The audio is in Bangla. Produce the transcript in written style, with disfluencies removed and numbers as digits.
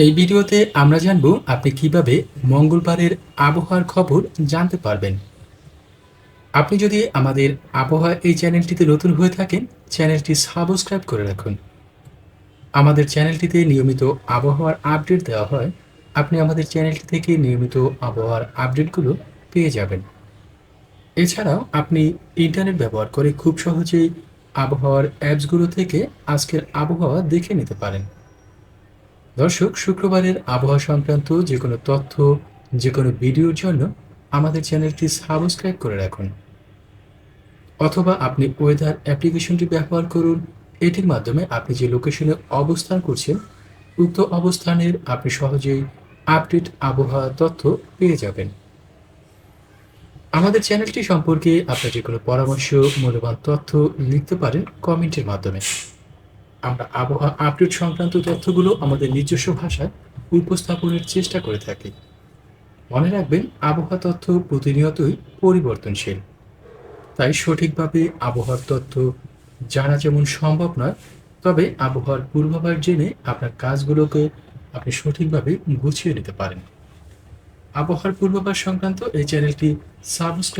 এই ভিডিওতে আমরা জানব আপনি কিভাবে মঙ্গলবারের আবহাওয়ার খবর জানতে পারবেন। আপনি যদি আমাদের আবহাওয়া এই চ্যানেলটিতে নতুন হয়ে থাকেন, চ্যানেলটি সাবস্ক্রাইব করে রাখুন। আমাদের চ্যানেলটিতে নিয়মিত আবহাওয়ার আপডেট দেওয়া হয়। আপনি আমাদের চ্যানেলটি থেকে নিয়মিত আবহাওয়ার আপডেটগুলো পেয়ে যাবেন। এছাড়াও আপনি ইন্টারনেট ব্যবহার করে খুব সহজেই আবহাওয়ার অ্যাপসগুলো থেকে আজকের আবহাওয়া দেখে নিতে পারেন। দর্শক, শুক্রবারের আবহাওয়া সংক্রান্ত যে কোনো তথ্য, যে কোনো ভিডিওর জন্য আমাদের চ্যানেলটি সাবস্ক্রাইব করে রাখুন, অথবা আপনি ওয়েদার অ্যাপ্লিকেশনটি ব্যবহার করুন। এটির মাধ্যমে আপনি যে লোকেশনে অবস্থান করছেন, উক্ত অবস্থানের আপনি সহজেই আপডেট আবহাওয়া তথ্য পেয়ে যাবেন। আমাদের চ্যানেলটি সম্পর্কে আপনার যে কোনো পরামর্শ, মূল্যবান তথ্য লিখতে পারেন কমেন্টের মাধ্যমে। আমরা আবহাওয়া আপডেট সংক্রান্ত তথ্যগুলো আমাদের নিজস্ব ভাষায় উপস্থাপনের চেষ্টা করে থাকি। মনে রাখবেন, আবহাওয়া তথ্য প্রতিনিয়তই পরিবর্তনশীল। তাই সঠিকভাবে আবহাওয়ার তথ্য জানা যেমন সম্ভব নয়, তবে আবহাওয়ার পূর্বাভাস জেনে আপনার কাজগুলোকে আপনি সঠিকভাবে গুছিয়ে নিতে পারেন। আবহাওয়ার পূর্বাভাস সংক্রান্ত এই চ্যানেলটি সাবস্ক্রাইব